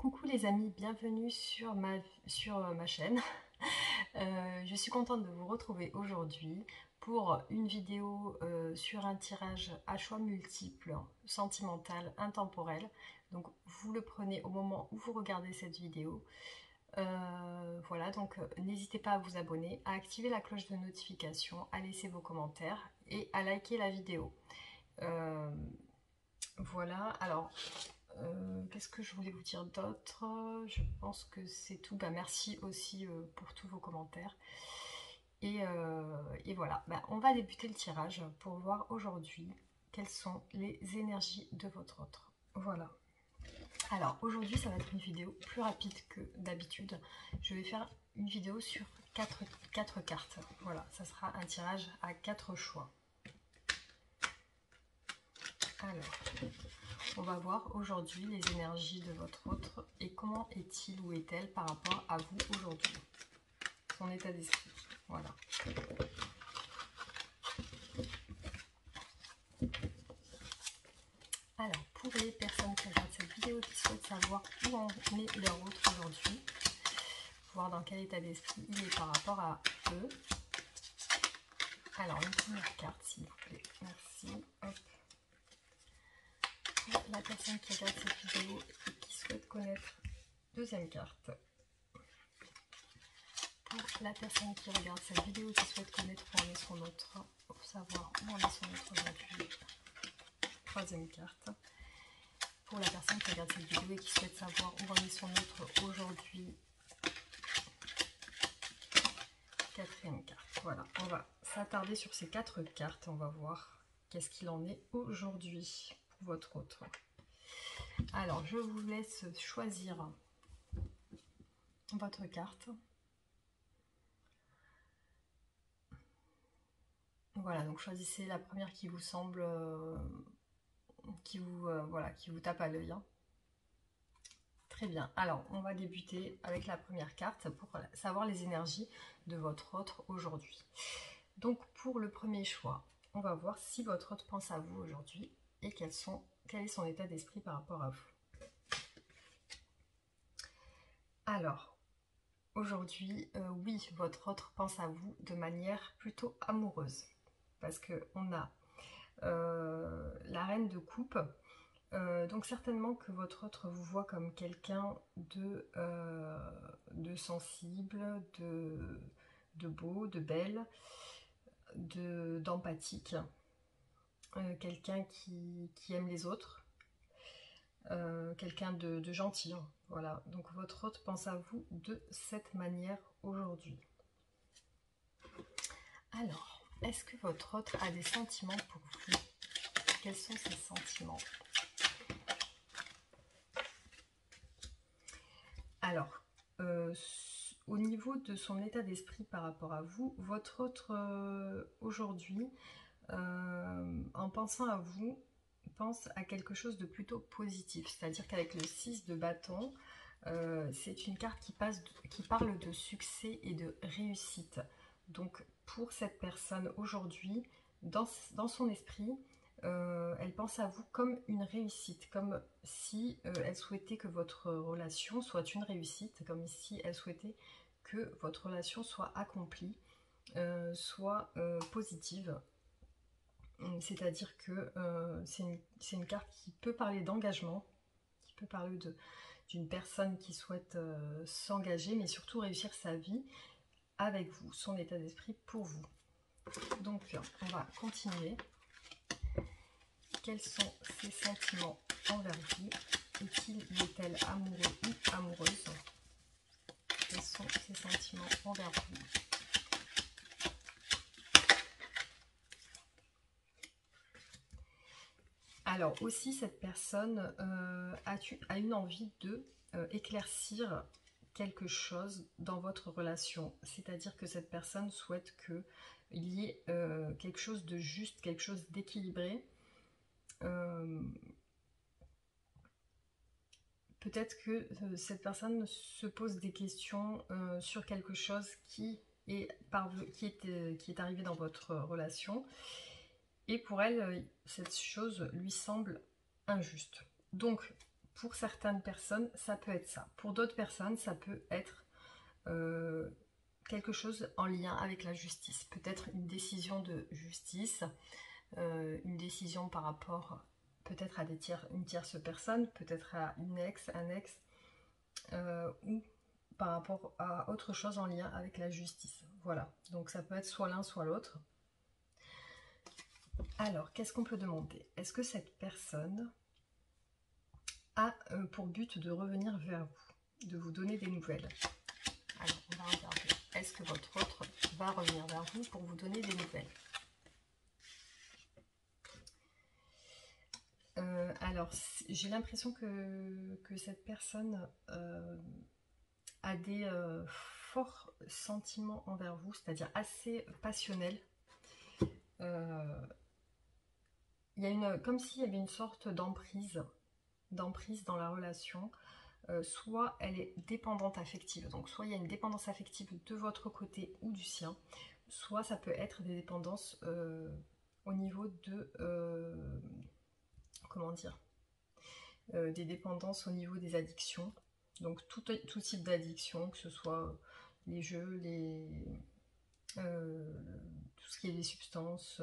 Coucou les amis, bienvenue sur ma chaîne. Je suis contente de vous retrouver aujourd'hui pour une vidéo sur un tirage à choix multiples, sentimental, intemporel. Donc vous le prenez au moment où vous regardez cette vidéo. Voilà, donc n'hésitez pas à vous abonner, à activer la cloche de notification, à laisser vos commentaires et à liker la vidéo. Voilà, alors qu'est-ce que je voulais vous dire d'autre? Je pense que c'est tout. Merci aussi pour tous vos commentaires. Et voilà, on va débuter le tirage pour voir aujourd'hui quelles sont les énergies de votre autre. Voilà. Alors aujourd'hui, ça va être une vidéo plus rapide que d'habitude. Je vais faire une vidéo sur 4 cartes. Voilà, ça sera un tirage à 4 choix. Alors, on va voir aujourd'hui les énergies de votre autre et comment est-il ou est-elle par rapport à vous aujourd'hui. Son état d'esprit. Voilà. Alors, pour les personnes qui regardent cette vidéo qui souhaitent savoir où en est leur autre aujourd'hui, voir dans quel état d'esprit il est par rapport à eux. Alors, une première carte, s'il vous plaît. Merci. Hop. Pour la personne qui regarde cette vidéo et qui souhaite connaître, deuxième carte. Pour la personne qui regarde cette vidéo et qui souhaite connaître où en est son autre, pour savoir où en est son autre aujourd'hui, troisième carte. Pour la personne qui regarde cette vidéo et qui souhaite savoir où en est son autre aujourd'hui, quatrième carte. Voilà, on va s'attarder sur ces 4 cartes. On va voir qu'est-ce qu'il en est aujourd'hui pour votre autre. Alors, je vous laisse choisir votre carte. Voilà, donc choisissez la première qui vous semble, qui vous tape à l'œil. Hein. Très bien, alors on va débuter avec la première carte pour savoir les énergies de votre autre aujourd'hui. Donc pour le premier choix, on va voir si votre autre pense à vous aujourd'hui et quel est son état d'esprit par rapport à vous. Alors, aujourd'hui, oui, votre autre pense à vous de manière plutôt amoureuse. Parce qu'on a la reine de coupe. Donc certainement que votre autre vous voit comme quelqu'un de sensible, de beau, de belle, d'empathique. Quelqu'un qui aime les autres. Quelqu'un de gentil. Hein. Voilà, donc votre autre pense à vous de cette manière aujourd'hui. Alors, est-ce que votre autre a des sentiments pour vous? Quels sont ses sentiments? Alors, au niveau de son état d'esprit par rapport à vous, votre autre aujourd'hui, en pensant à vous, pense à quelque chose de plutôt positif. C'est-à-dire qu'avec le 6 de bâton, c'est une carte qui parle de succès et de réussite. Donc pour cette personne aujourd'hui, dans son esprit, elle pense à vous comme une réussite, comme si elle souhaitait que votre relation soit une réussite, comme si elle souhaitait que votre relation soit accomplie, soit positive. C'est-à-dire que c'est une carte qui peut parler d'engagement, qui peut parler d'une personne qui souhaite s'engager, mais surtout réussir sa vie avec vous, son état d'esprit pour vous. Donc, on va continuer. Quels sont ses sentiments envers vous? Est-il ou est-elle amoureux ou amoureuse? Quels sont ses sentiments envers vous? Alors aussi, cette personne a une envie de éclaircir quelque chose dans votre relation. C'est-à-dire que cette personne souhaite qu'il y ait quelque chose de juste, quelque chose d'équilibré. Peut-être que cette personne se pose des questions sur quelque chose qui est arrivé dans votre relation. Et pour elle, cette chose lui semble injuste. Donc, pour certaines personnes, ça peut être ça. Pour d'autres personnes, ça peut être quelque chose en lien avec la justice. Peut-être une décision de justice, une décision par rapport peut-être à une tierce personne, peut-être à une ex, un ex, ou par rapport à autre chose en lien avec la justice. Voilà, donc ça peut être soit l'un, soit l'autre. Alors, qu'est-ce qu'on peut demander? Est-ce que cette personne a pour but de revenir vers vous, de vous donner des nouvelles? Alors, on va regarder. Est-ce que votre autre va revenir vers vous pour vous donner des nouvelles? Alors, j'ai l'impression que cette personne a des forts sentiments envers vous, c'est-à-dire assez passionnels. Il y a comme s'il y avait une sorte d'emprise dans la relation. Soit elle est dépendante affective, donc soit il y a une dépendance affective de votre côté ou du sien, soit ça peut être des dépendances au niveau de comment dire, des dépendances au niveau des addictions, donc tout type d'addiction, que ce soit les jeux, tout ce qui est des substances,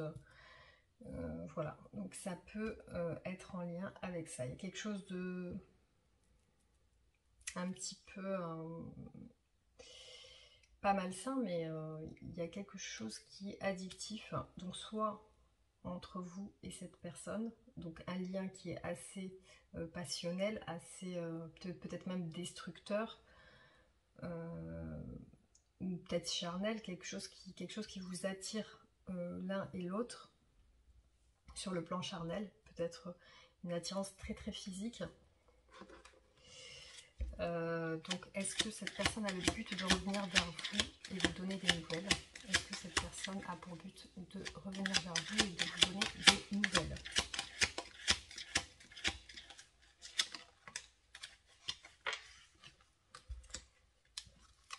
voilà, donc ça peut être en lien avec ça. Il y a quelque chose de un petit peu pas malsain, mais il y a quelque chose qui est addictif, donc soit entre vous et cette personne, donc un lien qui est assez passionnel, assez peut-être même destructeur, ou peut-être charnel, quelque chose qui vous attire l'un et l'autre sur le plan charnel, peut-être une attirance très très physique. Donc est-ce que cette personne a le but de revenir vers vous et de vous donner des nouvelles? Est-ce que cette personne a pour but de revenir vers vous et de vous donner des nouvelles?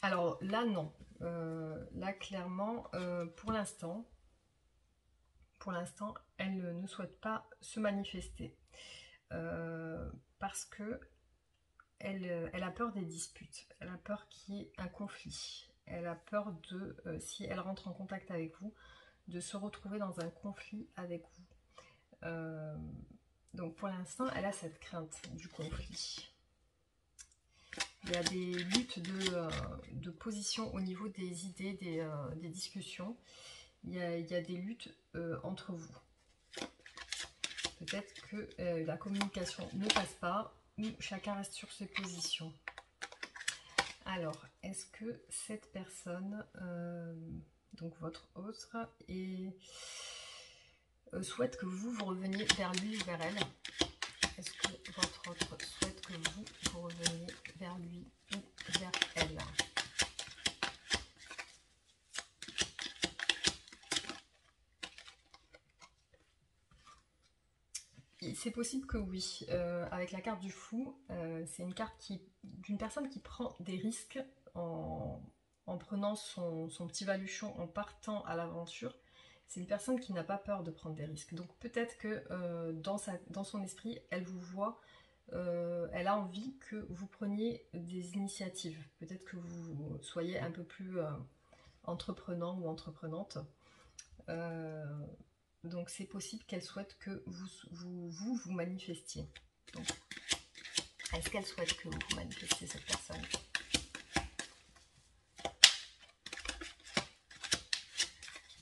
Alors là non, là clairement pour l'instant elle ne souhaite pas se manifester parce que elle a peur des disputes, elle a peur qu'il y ait un conflit, elle a peur de, si elle rentre en contact avec vous, de se retrouver dans un conflit avec vous. Donc pour l'instant, elle a cette crainte du conflit. Il y a des luttes de position au niveau des idées, des discussions. Il y a des luttes entre vous. Peut-être que la communication ne passe pas ou chacun reste sur ses positions. Alors, est-ce que cette personne, donc votre autre, souhaite que vous reveniez vers lui ou vers elle? Est-ce que votre autre souhaite que vous reveniez vers lui ou vers elle? C'est possible que oui. Avec la carte du fou, c'est une carte d'une personne qui prend des risques en prenant son petit baluchon, en partant à l'aventure. C'est une personne qui n'a pas peur de prendre des risques. Donc peut-être que dans son esprit, elle vous voit, elle a envie que vous preniez des initiatives. Peut-être que vous soyez un peu plus entreprenant ou entreprenante. Donc c'est possible qu'elle souhaite que vous manifestiez. Est-ce qu'elle souhaite que vous manifestiez cette personne?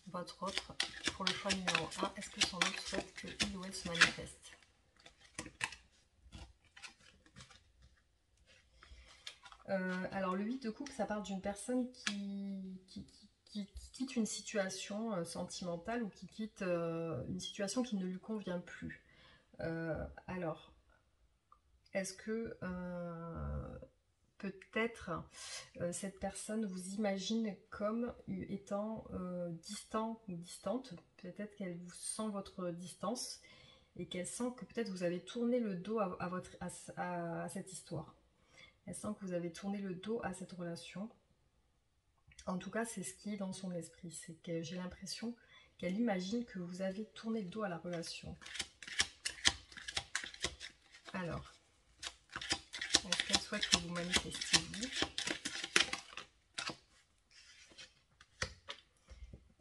Votre autre, pour le choix numéro 1, est-ce que son autre souhaite qu'il ou elle se manifeste? Alors le 8 de coupe, ça parle d'une personne qui quitte une situation sentimentale ou qui quitte une situation qui ne lui convient plus. Alors, est-ce que peut-être cette personne vous imagine comme étant distant ou distante? Peut-être qu'elle vous sent votre distance et qu'elle sent que peut-être vous avez tourné le dos à cette histoire. Elle sent que vous avez tourné le dos à cette relation. En tout cas, c'est ce qui est dans son esprit. C'est que j'ai l'impression qu'elle imagine que vous avez tourné le dos à la relation. Alors, Est-ce qu'elle souhaite que vous manifestiez vous?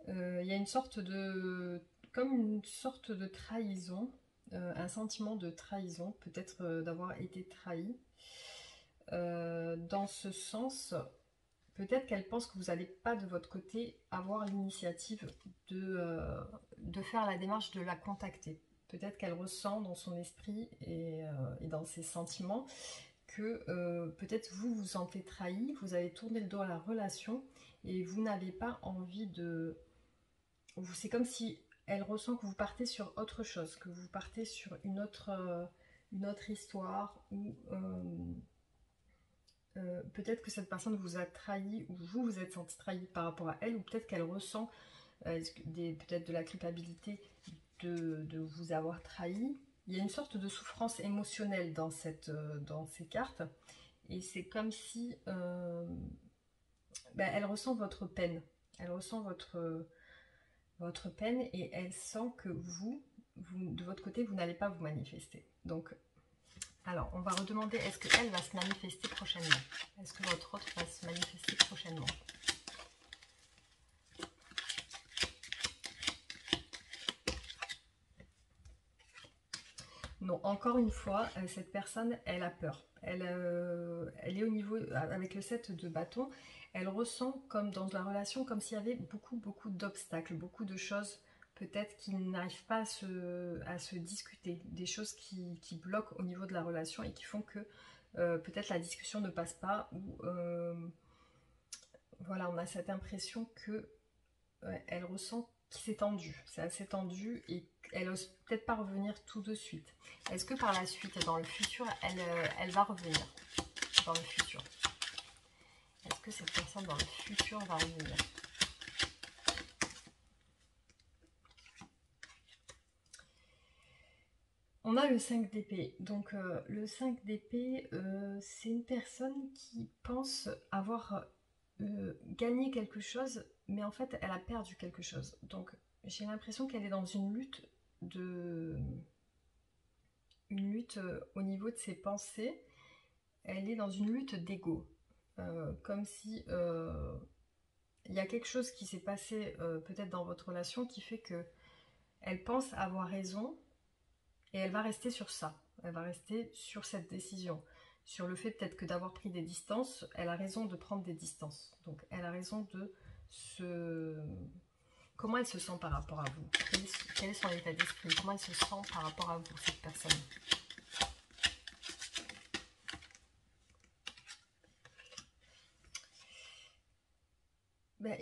Il y a une sorte de... comme une sorte de trahison, un sentiment de trahison, peut-être d'avoir été trahi. Dans ce sens, peut-être qu'elle pense que vous n'allez pas de votre côté avoir l'initiative de faire la démarche de la contacter. Peut-être qu'elle ressent dans son esprit et dans ses sentiments que peut-être vous vous sentez trahi, vous avez tourné le dos à la relation et vous n'avez pas envie de... C'est comme si elle ressent que vous partez sur autre chose, que vous partez sur une autre histoire ou... peut-être que cette personne vous a trahi ou vous vous êtes senti trahi par rapport à elle, ou peut-être qu'elle ressent peut-être de la culpabilité de vous avoir trahi. Il y a une sorte de souffrance émotionnelle dans ces cartes, et c'est comme si elle ressent votre peine. Elle ressent votre peine et elle sent que vous, de votre côté, vous n'allez pas vous manifester. Donc, alors, on va redemander, est-ce qu'elle va se manifester prochainement? Est-ce que votre autre va se manifester prochainement? Non, encore une fois, cette personne, elle a peur. Elle est au niveau, avec le 7 de bâton, elle ressent comme dans la relation, comme s'il y avait beaucoup d'obstacles, beaucoup de choses peut-être qui n'arrivent pas à se discuter, des choses qui bloquent au niveau de la relation et qui font que peut-être la discussion ne passe pas, ou voilà, on a cette impression que elle ressent que c'est tendu, c'est assez tendu et elle n'ose peut-être pas revenir tout de suite. Est-ce que par la suite, dans le futur, elle va revenir dans le futur? Est-ce que cette personne dans le futur va revenir? On a le 5 d'épée. Donc le 5 d'épée, c'est une personne qui pense avoir gagné quelque chose, mais en fait, elle a perdu quelque chose. Donc j'ai l'impression qu'elle est dans une lutte au niveau de ses pensées. Elle est dans une lutte d'ego. Comme si il y a quelque chose qui s'est passé peut-être dans votre relation qui fait que elle pense avoir raison et elle va rester sur ça. Elle va rester sur cette décision. Sur le fait peut-être que d'avoir pris des distances, elle a raison de prendre des distances. Donc elle a raison de se... Comment elle se sent par rapport à vous? Quel est son état d'esprit? Comment elle se sent par rapport à vous, cette personne?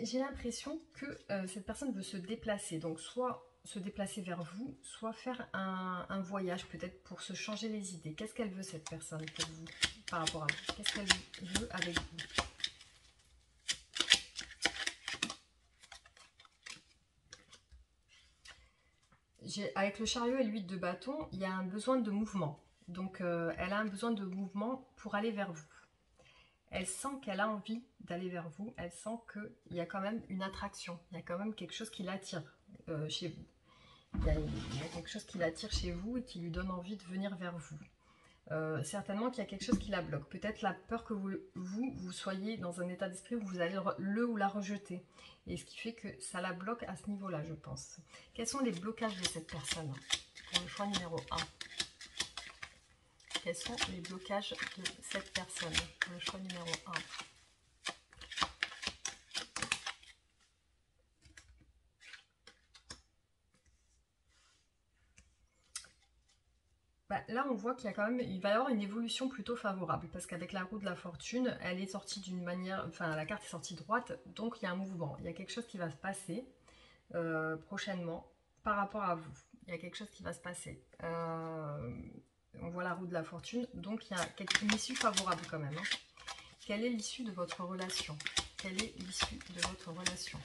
J'ai l'impression que cette personne veut se déplacer. Donc soit se déplacer vers vous, soit faire un voyage peut-être pour se changer les idées. Qu'est-ce qu'elle veut cette personne pour vous, par rapport à vous? Qu'est-ce qu'elle veut avec vous? Avec le chariot et l'huile de bâton, il y a un besoin de mouvement. Donc elle a un besoin de mouvement pour aller vers vous. Elle sent qu'elle a envie d'aller vers vous. Elle sent qu'il y a quand même une attraction. Il y a quand même quelque chose qui l'attire chez vous. Il y a quelque chose qui l'attire chez vous et qui lui donne envie de venir vers vous. Certainement qu'il y a quelque chose qui la bloque. Peut-être la peur que vous soyez dans un état d'esprit où vous allez le ou la rejeter. Et ce qui fait que ça la bloque à ce niveau-là, je pense. Quels sont les blocages de cette personne pour le choix numéro 1? Quels sont les blocages de cette personne pour le choix numéro 1? Là, on voit qu'il y a quand même, il va y avoir une évolution plutôt favorable parce qu'avec la roue de la fortune, elle est sortie d'une manière, enfin la carte est sortie droite, donc il y a un mouvement, il y a quelque chose qui va se passer prochainement par rapport à vous. Il y a quelque chose qui va se passer. On voit la roue de la fortune, donc il y a une issue favorable quand même. Hein. Quelle est l'issue de votre relation? Quelle est l'issue de votre relation?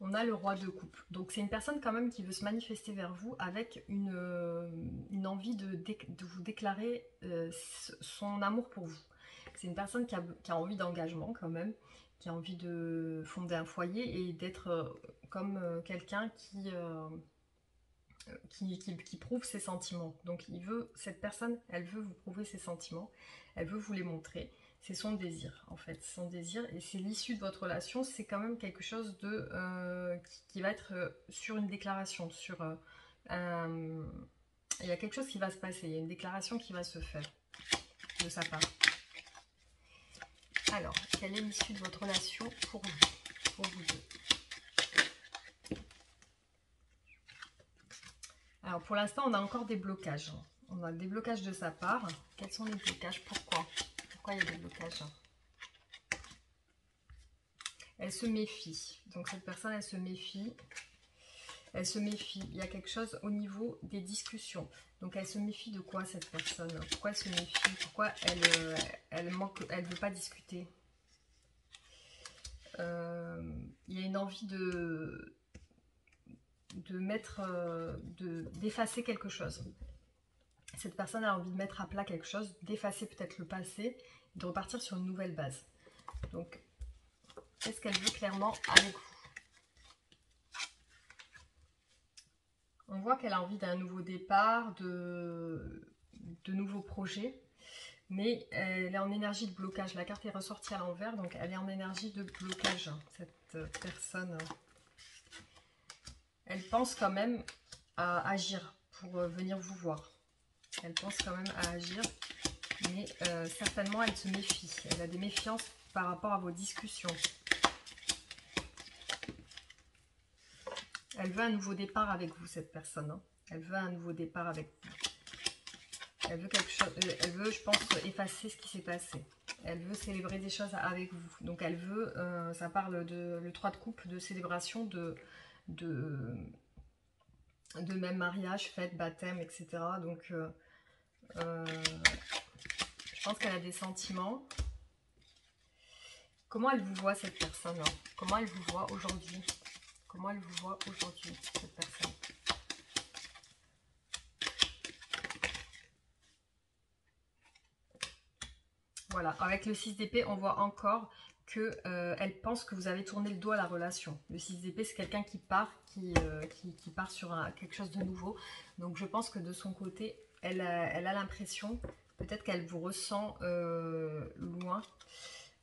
On a le roi de coupe. Donc c'est une personne quand même qui veut se manifester vers vous avec une envie de vous déclarer son amour pour vous. C'est une personne qui a envie d'engagement quand même, qui a envie de fonder un foyer et d'être comme quelqu'un qui prouve ses sentiments. Donc cette personne, elle veut vous prouver ses sentiments, elle veut vous les montrer. C'est son désir, en fait, son désir, et c'est l'issue de votre relation. C'est quand même quelque chose qui va être sur une déclaration, il y a quelque chose qui va se passer, il y a une déclaration qui va se faire de sa part. Alors, quelle est l'issue de votre relation pour vous deux? Alors, pour l'instant, on a encore des blocages. On a des blocages de sa part. Quels sont les blocages? Pourquoi il y a des blocages? Elle se méfie. Donc, cette personne, elle se méfie. Elle se méfie. Il y a quelque chose au niveau des discussions. Donc, elle se méfie de quoi, cette personne? Pourquoi elle se méfie? Pourquoi elle veut pas discuter? Il y a une envie d'effacer quelque chose. Cette personne a envie de mettre à plat quelque chose, d'effacer peut-être le passé, de repartir sur une nouvelle base. Donc, qu'est-ce qu'elle veut clairement avec vous? On voit qu'elle a envie d'un nouveau départ, de nouveaux projets, mais elle est en énergie de blocage. La carte est ressortie à l'envers, donc elle est en énergie de blocage, cette personne. Elle pense quand même à agir pour venir vous voir. Elle pense quand même à agir, mais certainement elle se méfie. Elle a des méfiances par rapport à vos discussions. Elle veut un nouveau départ avec vous, cette personne. Hein. Elle veut un nouveau départ avec vous. Elle veut quelque chose. Elle veut, je pense, effacer ce qui s'est passé. Elle veut célébrer des choses avec vous. Donc elle veut, ça parle de le 3 de coupe, de célébration, de même mariage, fête, baptême, etc. Donc je pense qu'elle a des sentiments. Comment elle vous voit, cette personne? Hein? Comment elle vous voit aujourd'hui? Comment elle vous voit aujourd'hui, cette personne? Voilà, avec le 6 d'épée, on voit encore que elle pense que vous avez tourné le dos à la relation. Le 6 d'épée, c'est quelqu'un qui part, qui part sur quelque chose de nouveau. Donc je pense que de son côté, elle a l'impression, peut-être qu'elle vous ressent loin.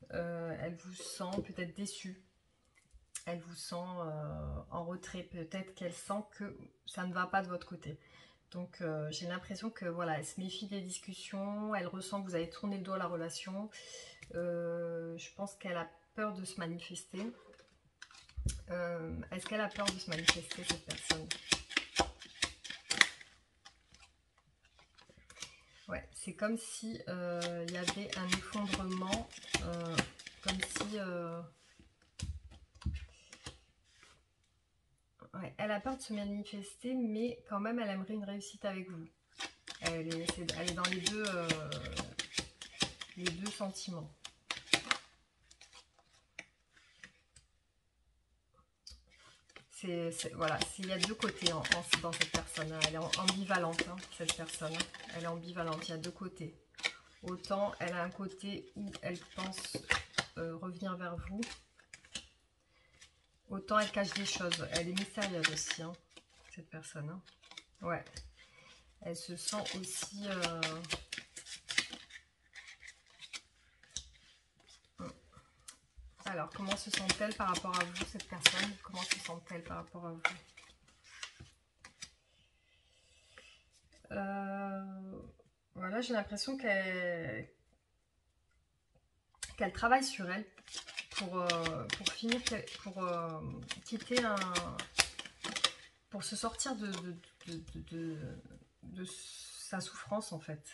Elle vous sent peut-être déçue. Elle vous sent en retrait. Peut-être qu'elle sent que ça ne va pas de votre côté. Donc j'ai l'impression que voilà, elle se méfie des discussions, elle ressent que vous avez tourné le dos à la relation. Je pense qu'elle a peur de se manifester. Est-ce qu'elle a peur de se manifester, cette personne? Ouais, c'est comme si il y avait un effondrement, comme si... ouais, elle a peur de se manifester, mais quand même, elle aimerait une réussite avec vous. Elle est dans les deux sentiments. Voilà, il y a deux côtés dans cette personne. Hein. Elle est ambivalente, hein, cette personne. Hein. Elle est ambivalente, il y a deux côtés. Autant elle a un côté où elle pense revenir vers vous, autant elle cache des choses. Elle est mystérieuse aussi, hein, cette personne. Hein. Ouais. Elle se sent aussi... Alors, comment se sent-elle par rapport à vous, cette personne? Comment se sent-elle par rapport à vous? Voilà, j'ai l'impression qu'elle travaille sur elle pour finir, quitter pour se sortir de sa souffrance, en fait.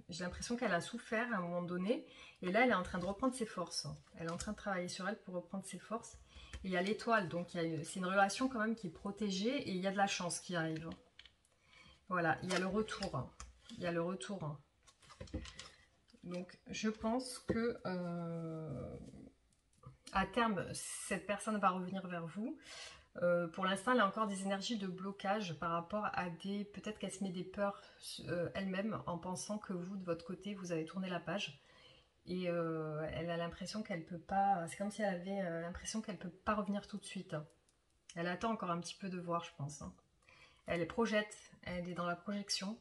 J'ai l'impression qu'elle a souffert à un moment donné, et là elle est en train de reprendre ses forces. Elle est en train de travailler sur elle pour reprendre ses forces. Et il y a l'étoile, donc c'est une relation quand même qui est protégée, et il y a de la chance qui arrive. Voilà, il y a le retour. Il y a le retour. Donc je pense que à terme, cette personne va revenir vers vous. Pour l'instant, elle a encore des énergies de blocage par rapport à des... Peut-être qu'elle se met des peurs elle-même en pensant que vous, de votre côté, vous avez tourné la page. Et elle a l'impression qu'elle peut pas... C'est comme si elle avait l'impression qu'elle peut pas revenir tout de suite. Elle attend encore un petit peu de voir, je pense. Hein. Elle projette, elle est dans la projection,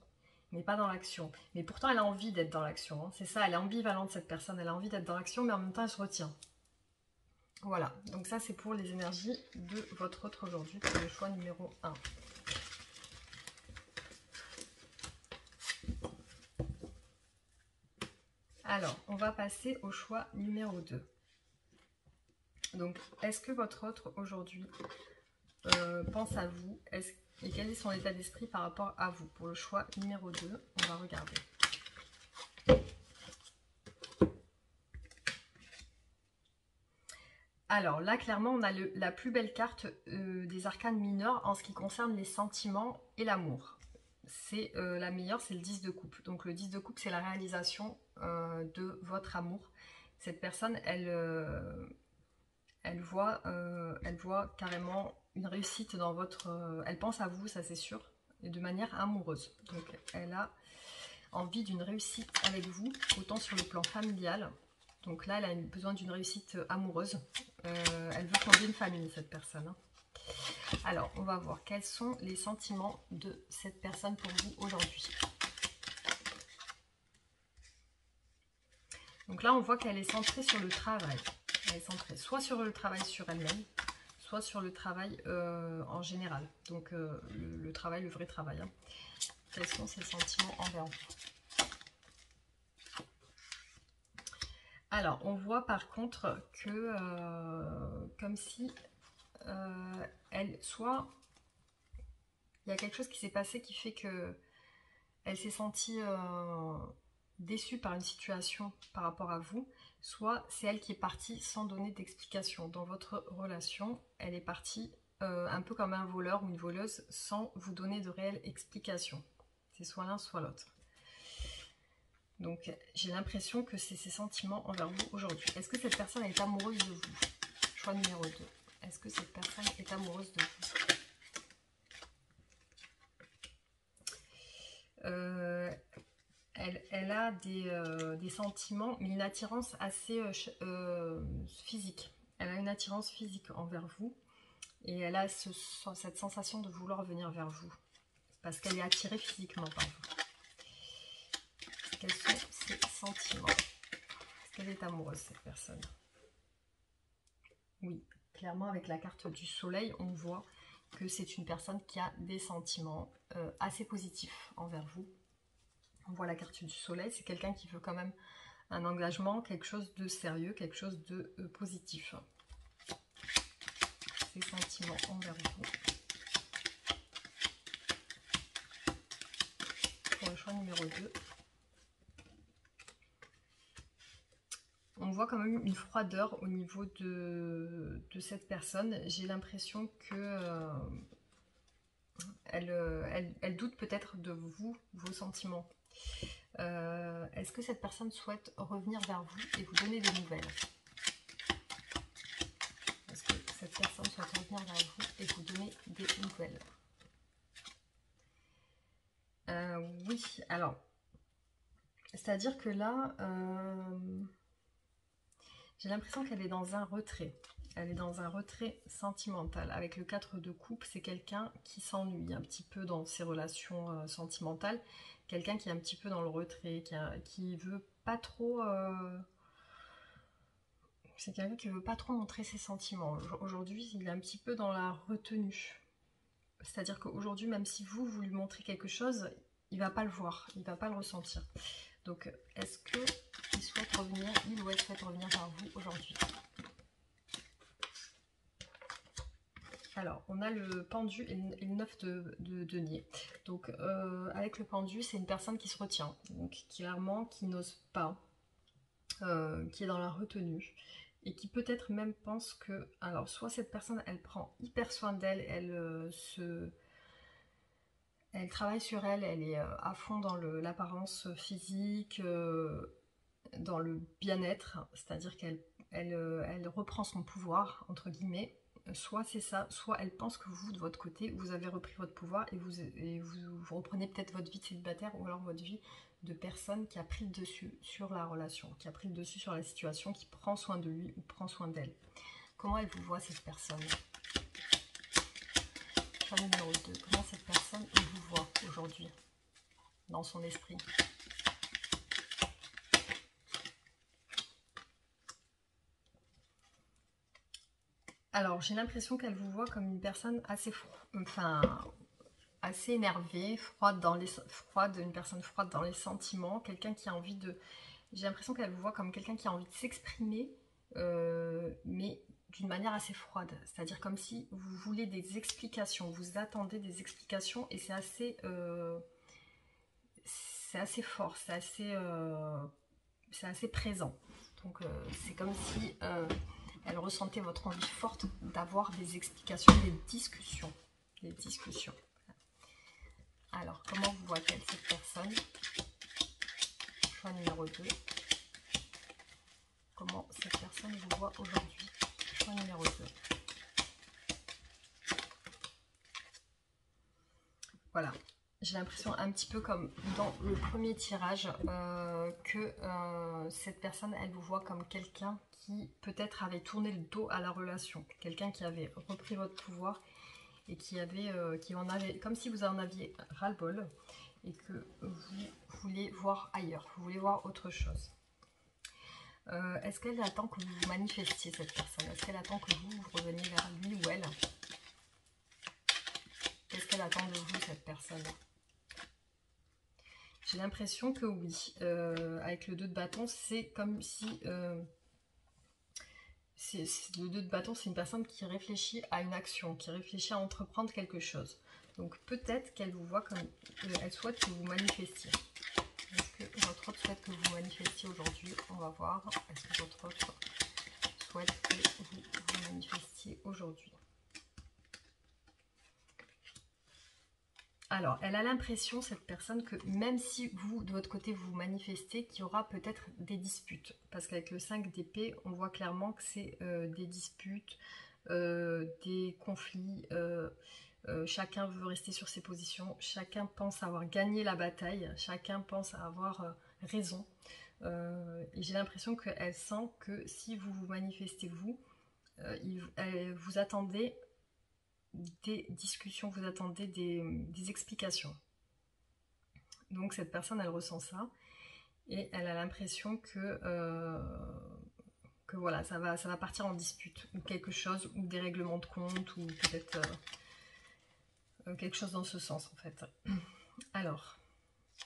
mais pas dans l'action. Mais pourtant, elle a envie d'être dans l'action. Hein. C'est ça, elle est ambivalente, cette personne. Elle a envie d'être dans l'action, mais en même temps, elle se retient. Voilà, donc ça, c'est pour les énergies de votre autre aujourd'hui, pour le choix numéro 1. Alors, on va passer au choix numéro 2. Donc, est-ce que votre autre aujourd'hui pense à vous et quel est son état d'esprit par rapport à vous? Pour le choix numéro 2, on va regarder. Alors là, clairement, on a la plus belle carte des arcanes mineurs en ce qui concerne les sentiments et l'amour. C'est la meilleure, c'est le 10 de coupe. Donc le 10 de coupe, c'est la réalisation de votre amour. Cette personne, elle voit carrément une réussite dans votre... elle pense à vous, ça c'est sûr, et de manière amoureuse. Donc elle a envie d'une réussite avec vous, autant sur le plan familial. Donc là, elle a besoin d'une réussite amoureuse. Elle veut fonder une famille, cette personne. Alors, on va voir quels sont les sentiments de cette personne pour vous aujourd'hui. Donc là, on voit qu'elle est centrée sur le travail. Elle est centrée soit sur le travail sur elle-même, soit sur le travail en général. Donc le travail, le vrai travail. Hein. Quels sont ses sentiments envers vous? Alors, on voit par contre que, comme si elle, soit il y a quelque chose qui s'est passé qui fait que elle s'est sentie déçue par une situation par rapport à vous, soit c'est elle qui est partie sans donner d'explication. Dans votre relation, elle est partie un peu comme un voleur ou une voleuse sans vous donner de réelles explications. C'est soit l'un, soit l'autre. Donc, j'ai l'impression que c'est ses sentiments envers vous aujourd'hui. Est-ce que cette personne est amoureuse de vous? Choix numéro 2. Est-ce que cette personne est amoureuse de vous? Elle a des sentiments, mais une attirance assez physique. Elle a une attirance physique envers vous. Et elle a cette sensation de vouloir venir vers vous. Parce qu'elle est attirée physiquement par vous. Quels sont ses sentiments? Est-ce qu'elle est amoureuse, cette personne? Oui, clairement, avec la carte du soleil, on voit que c'est une personne qui a des sentiments assez positifs envers vous. On voit la carte du soleil, c'est quelqu'un qui veut quand même un engagement, quelque chose de sérieux, quelque chose de positif. Ses sentiments envers vous. Pour le choix numéro 2. On voit quand même une froideur au niveau de cette personne. J'ai l'impression que elle doute peut-être de vous, vos sentiments. Est-ce que cette personne souhaite revenir vers vous et vous donner des nouvelles? Est-ce que cette personne souhaite revenir vers vous et vous donner des nouvelles? Oui, alors, c'est-à-dire que là, j'ai l'impression qu'elle est dans un retrait. Elle est dans un retrait sentimental. Avec le 4 de coupe, c'est quelqu'un qui s'ennuie un petit peu dans ses relations sentimentales. Quelqu'un qui est un petit peu dans le retrait, qui veut pas trop... c'est quelqu'un qui veut pas trop montrer ses sentiments. Aujourd'hui, il est un petit peu dans la retenue. C'est-à-dire qu'aujourd'hui, même si vous lui montrez quelque chose, il va pas le voir, il va pas le ressentir. Donc, est-ce qu'il souhaite revenir, il ou elle souhaite revenir vers vous aujourd'hui? Alors, on a le pendu et le 9 de denier. Donc, avec le pendu, c'est une personne qui se retient. Donc, clairement, qui n'ose pas, qui est dans la retenue. Et qui peut-être même pense que... Alors, soit cette personne, elle prend hyper soin d'elle, elle travaille sur elle, elle est à fond dans l'apparence physique, dans le bien-être, c'est-à-dire qu'elle reprend son pouvoir, entre guillemets. Soit c'est ça, soit elle pense que vous, de votre côté, vous avez repris votre pouvoir et vous reprenez peut-être votre vie de célibataire ou alors votre vie de personne qui a pris le dessus sur la relation, qui a pris le dessus sur la situation, qui prend soin de lui ou prend soin d'elle. Comment elle vous voit, cette personne? Choix numéro 2. Comment cette personne vous voit aujourd'hui dans son esprit? Alors, j'ai l'impression qu'elle vous voit comme une personne assez assez énervée, une personne froide dans les sentiments, quelqu'un qui a envie de... J'ai l'impression qu'elle vous voit comme quelqu'un qui a envie de s'exprimer, mais d'une manière assez froide. C'est-à-dire comme si vous voulez des explications, vous attendez des explications, et c'est assez fort, c'est assez présent. Donc c'est comme si elle ressentait votre envie forte d'avoir des explications, des discussions. Des discussions. Alors, comment vous voit-elle cette personne? Choix numéro 2. Comment cette personne vous voit aujourd'hui? Choix numéro 2. Voilà. J'ai l'impression un petit peu comme dans le premier tirage que cette personne, elle vous voit comme quelqu'un qui peut-être avait tourné le dos à la relation. Quelqu'un qui avait repris votre pouvoir et qui en avait, comme si vous en aviez ras-le-bol et que vous voulez voir ailleurs, vous voulez voir autre chose. Est-ce qu'elle attend que vous vous manifestiez cette personne? Est-ce qu'elle attend que vous reveniez vers lui ou elle? Qu'est-ce qu'elle attend de vous cette personne? J'ai l'impression que oui. Avec le 2 de bâton, c'est comme si... le 2 de bâton, c'est une personne qui réfléchit à une action, qui réfléchit à entreprendre quelque chose. Donc peut-être qu'elle vous voit comme... elle souhaite que vous manifestiez. Est-ce que votre autre souhaite que vous manifestiez aujourd'hui? On va voir. Est-ce que votre autre souhaite que vous manifestiez aujourd'hui? Alors, elle a l'impression, cette personne, que même si vous, de votre côté, vous manifestez, qu'il y aura peut-être des disputes. Parce qu'avec le 5 d'épée, on voit clairement que c'est des disputes, des conflits. Chacun veut rester sur ses positions. Chacun pense avoir gagné la bataille. Chacun pense avoir raison. Et j'ai l'impression qu'elle sent que si vous vous manifestez, vous attendez des discussions, vous attendez des explications. Donc cette personne, elle ressent ça et elle a l'impression que voilà, ça va partir en dispute ou quelque chose, ou des règlements de compte, ou peut-être quelque chose dans ce sens en fait. Alors,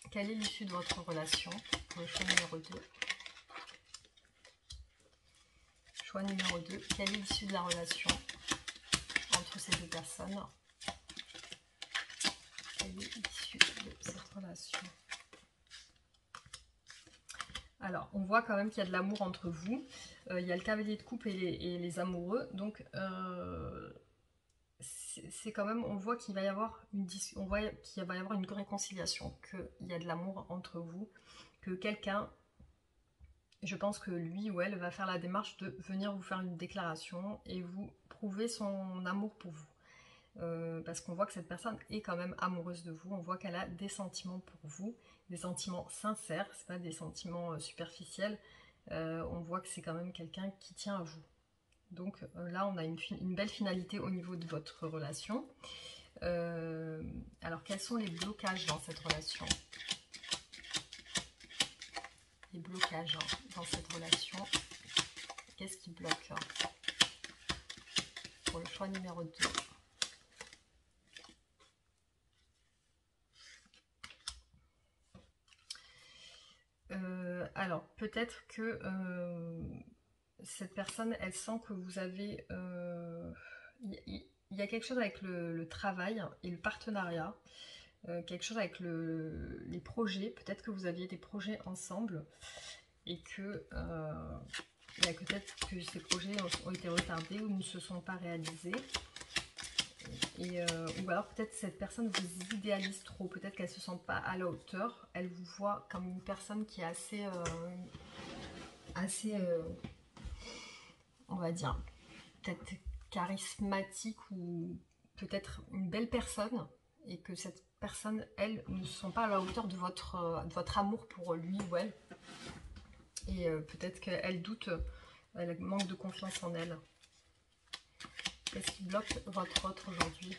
quelle est l'issue de votre relation pour le choix numéro 2? Choix numéro 2, quelle est l'issue de la relation entre ces deux personnes? Quelle est l'issue de cette relation? Alors, on voit quand même qu'il y a de l'amour entre vous. Il y a le cavalier de coupe et les amoureux. Donc, c'est quand même, on voit qu'il va y avoir une réconciliation, qu'il y a de l'amour entre vous, que quelqu'un, je pense que lui ou elle va faire la démarche de venir vous faire une déclaration et vous prouver son amour pour vous. Parce qu'on voit que cette personne est quand même amoureuse de vous, on voit qu'elle a des sentiments pour vous, des sentiments sincères, c'est pas des sentiments superficiels, on voit que c'est quand même quelqu'un qui tient à vous. Donc là on a une belle finalité au niveau de votre relation. Alors quels sont les blocages dans cette relation? Les blocages dans cette relation, qu'est-ce qui bloque pour le choix numéro 2? Alors, peut-être que cette personne, elle sent que vous avez... Il y a quelque chose avec le travail et le partenariat, quelque chose avec les projets. Peut-être que vous aviez des projets ensemble et que peut-être que ces projets ont été retardés ou ne se sont pas réalisés. Ou alors peut-être cette personne vous idéalise trop, peut-être qu'elle ne se sent pas à la hauteur, elle vous voit comme une personne qui est assez on va dire, peut-être charismatique ou peut-être une belle personne, et que cette personne, elle, ne se sent pas à la hauteur de votre amour pour lui ou elle, et peut-être qu'elle doute, elle manque de confiance en elle. Qu'est-ce qui bloque votre autre aujourd'hui?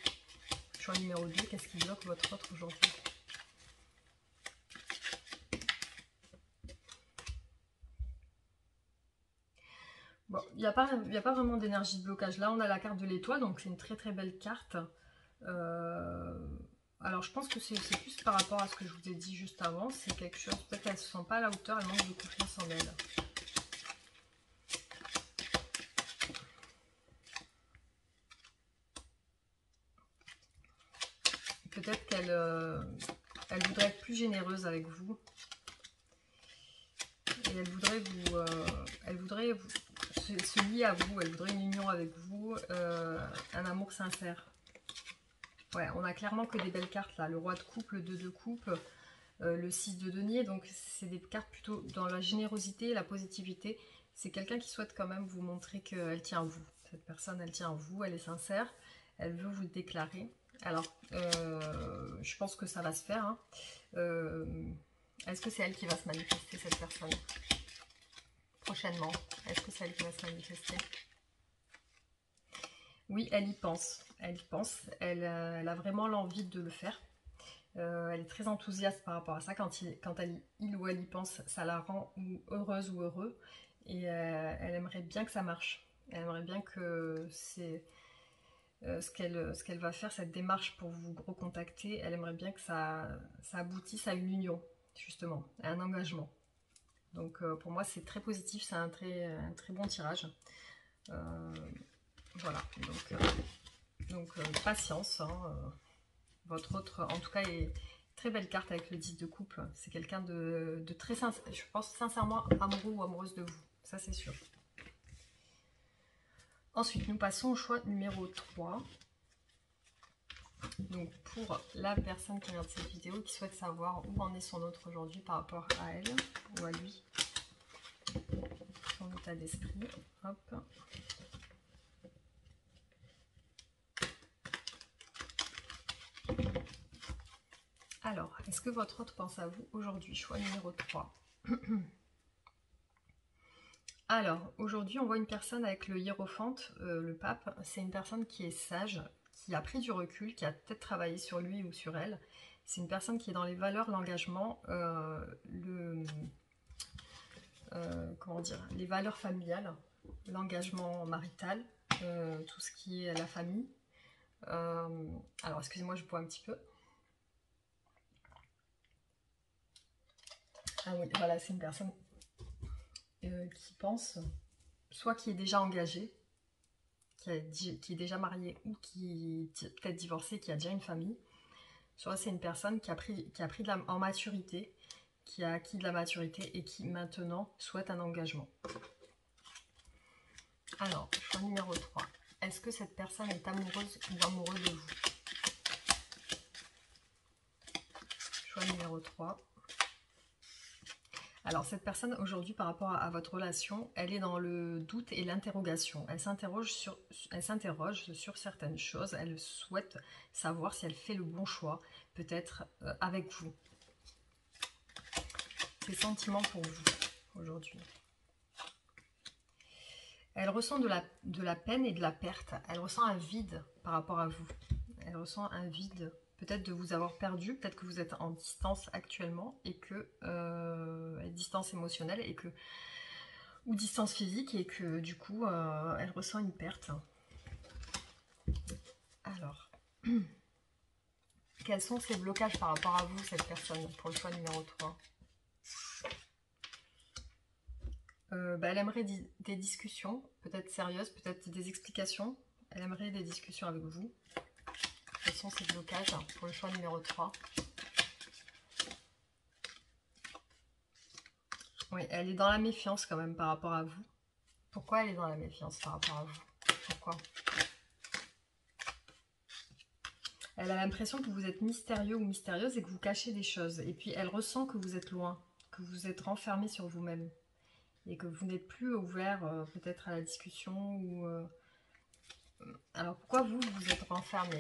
Choix numéro 2, qu'est-ce qui bloque votre autre aujourd'hui? Bon, il n'y a pas vraiment d'énergie de blocage. Là, on a la carte de l'étoile, donc c'est une très très belle carte. Alors, je pense que c'est plus par rapport à ce que je vous ai dit juste avant. C'est quelque chose, peut-être qu'elle ne se sent pas à la hauteur, elle manque de confiance en elle. Peut-être qu'elle elle voudrait être plus généreuse avec vous. Et elle voudrait se lier à vous, elle voudrait une union avec vous, un amour sincère. Ouais, on a clairement que des belles cartes là, le roi de coupe, le 2 de coupe, le 6 de denier, donc c'est des cartes plutôt dans la générosité, la positivité. C'est quelqu'un qui souhaite quand même vous montrer qu'elle tient à vous. Cette personne, elle tient à vous, elle est sincère, elle veut vous le déclarer. Alors, je pense que ça va se faire. Hein. Est-ce que c'est elle qui va se manifester, cette personne? Prochainement, est-ce que c'est elle qui va se manifester? Oui, elle y pense. Elle y pense. Elle a vraiment l'envie de le faire. Elle est très enthousiaste par rapport à ça. Quand il ou elle y pense, ça la rend heureuse ou heureux. Et elle aimerait bien que ça marche. Elle aimerait bien que c'est ce qu'elle va faire, cette démarche pour vous recontacter. Elle aimerait bien que ça aboutisse à une union, justement, à un engagement. Donc pour moi, c'est très positif. C'est un très bon tirage. Voilà. Donc patience. Hein, votre autre, en tout cas, est très belle carte avec le 10 de couple. C'est quelqu'un de très sincère, je pense sincèrement amoureux ou amoureuse de vous. Ça, c'est sûr. Ensuite, nous passons au choix numéro 3. Donc, pour la personne qui regarde cette vidéo, qui souhaite savoir où en est son autre aujourd'hui par rapport à elle ou à lui. Son état d'esprit. Hop. Alors, est-ce que votre autre pense à vous aujourd'hui? Choix numéro 3. Alors, aujourd'hui, on voit une personne avec le hiérophante, le pape. C'est une personne qui est sage, qui a pris du recul, qui a peut-être travaillé sur lui ou sur elle. C'est une personne qui est dans les valeurs, l'engagement, comment dire, les valeurs familiales, l'engagement marital, tout ce qui est la famille. Alors, excusez-moi, je bois un petit peu. Ah oui, voilà, c'est une personne qui pense, soit qui est déjà engagée, qui est déjà mariée ou qui est peut-être divorcée, qui a déjà une famille, soit c'est une personne qui a pris en maturité, qui a acquis de la maturité et qui maintenant souhaite un engagement. Alors, choix numéro 3. Est-ce que cette personne est amoureuse ou amoureux de vous? Choix numéro 3. Alors, cette personne, aujourd'hui, par rapport à votre relation, elle est dans le doute et l'interrogation. Elle s'interroge sur certaines choses. Elle souhaite savoir si elle fait le bon choix, peut-être avec vous. Ses sentiments pour vous, aujourd'hui. Elle ressent de la peine et de la perte. Elle ressent un vide par rapport à vous. Elle ressent un vide, peut-être de vous avoir perdu, peut-être que vous êtes en distance actuellement et que distance émotionnelle et que ou distance physique et que du coup elle ressent une perte. Alors, quels sont ces blocages par rapport à vous, cette personne, pour le choix numéro 3? Elle aimerait des discussions, peut-être sérieuses, peut-être des explications. Elle aimerait des discussions avec vous. Quels sont ces blocages pour le choix numéro 3? Oui, elle est dans la méfiance quand même par rapport à vous. Pourquoi elle est dans la méfiance par rapport à vous? Pourquoi? Elle a l'impression que vous êtes mystérieux ou mystérieuse et que vous cachez des choses. Et puis elle ressent que vous êtes loin, que vous êtes renfermé sur vous-même. Et que vous n'êtes plus ouvert peut-être à la discussion ou... Alors pourquoi vous êtes renfermé?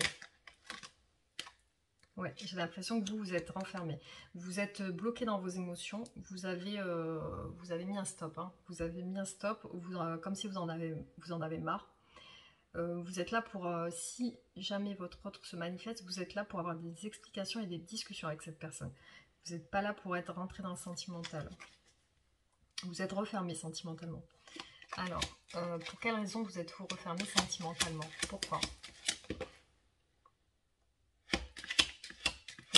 Ouais, j'ai l'impression que vous êtes renfermé. Vous êtes bloqué dans vos émotions. Vous avez mis un stop. Hein. Vous avez mis un stop, comme si vous en avez marre. Vous êtes là pour, si jamais votre autre se manifeste, vous êtes là pour avoir des explications et des discussions avec cette personne. Vous n'êtes pas là pour être rentré dans le sentimental. Vous êtes refermé sentimentalement. Alors, pour quelle raison vous êtes-vous refermé sentimentalement? Pourquoi?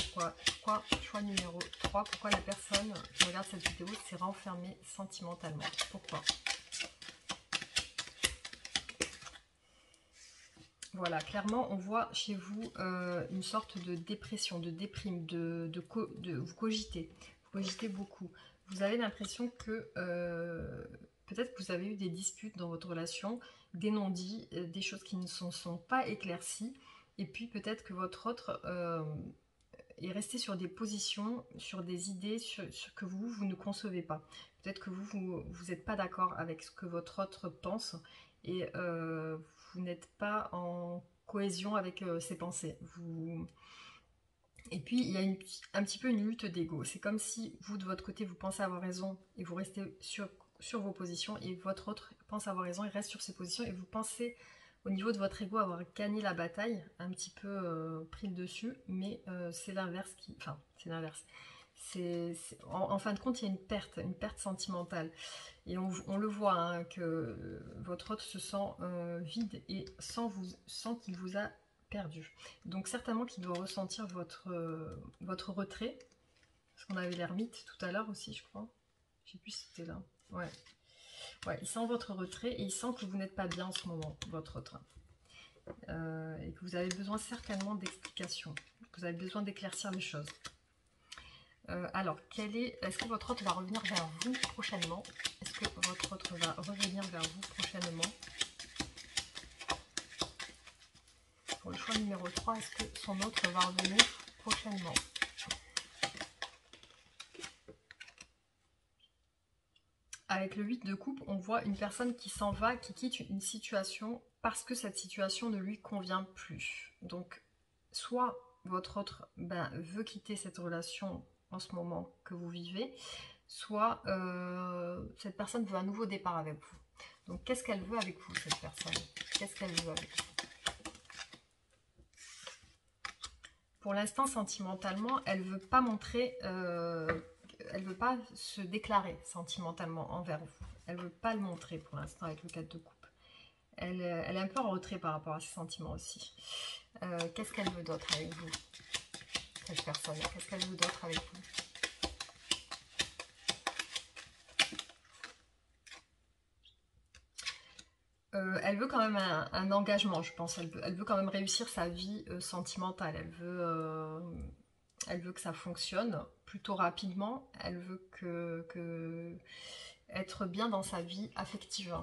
Pourquoi? Choix numéro 3. Pourquoi la personne qui regarde cette vidéo s'est renfermée sentimentalement? Pourquoi? Voilà, clairement, on voit chez vous une sorte de dépression, de déprime, vous cogitez. Vous cogitez beaucoup. Vous avez l'impression que peut-être que vous avez eu des disputes dans votre relation, des non-dits, des choses qui ne sont pas éclaircies. Et puis peut-être que votre autre est resté sur des positions, sur des idées sur que vous ne concevez pas. Peut-être que vous n'êtes pas d'accord avec ce que votre autre pense et vous n'êtes pas en cohésion avec ses pensées. Et puis, il y a un petit peu une lutte d'ego. C'est comme si vous, de votre côté, vous pensez avoir raison et vous restez sur vos positions et votre autre pense avoir raison et reste sur ses positions et vous pensez, au niveau de votre ego, avoir gagné la bataille, un petit peu pris le dessus, mais c'est l'inverse qui... Enfin, c'est l'inverse. En fin de compte, il y a une perte sentimentale. Et on le voit, hein, que votre autre se sent vide et sans qu'il vous a perdu. Donc certainement qu'il doit ressentir votre retrait. Parce qu'on avait l'ermite tout à l'heure aussi, je crois. Je sais plus si c'était là. Ouais. Ouais, il sent votre retrait et il sent que vous n'êtes pas bien en ce moment, votre autre. Et que vous avez besoin certainement d'explications. Que vous avez besoin d'éclaircir les choses. Alors, est-ce que votre autre va revenir vers vous prochainement? Est-ce que votre autre va revenir vers vous prochainement? Pour le choix numéro 3, est-ce que son autre va revenir prochainement? Avec le 8 de coupe, on voit une personne qui s'en va, qui quitte une situation parce que cette situation ne lui convient plus. Donc, soit votre autre veut quitter cette relation en ce moment que vous vivez, soit cette personne veut un nouveau départ avec vous. Donc, qu'est-ce qu'elle veut avec vous, cette personne? Qu'est-ce qu'elle veut avec vous? Pour l'instant, sentimentalement, elle veut pas montrer, elle veut pas se déclarer sentimentalement envers vous. Elle veut pas le montrer pour l'instant avec le 4 de coupe. Elle est un peu en retrait par rapport à ses sentiments aussi. Qu'est-ce qu'elle veut d'autre avec vous, cette personne? Qu'est-ce qu'elle veut d'autre avec vous? Elle veut quand même un engagement, je pense. Elle veut quand même réussir sa vie sentimentale. Elle veut que ça fonctionne plutôt rapidement. Elle veut être bien dans sa vie affective.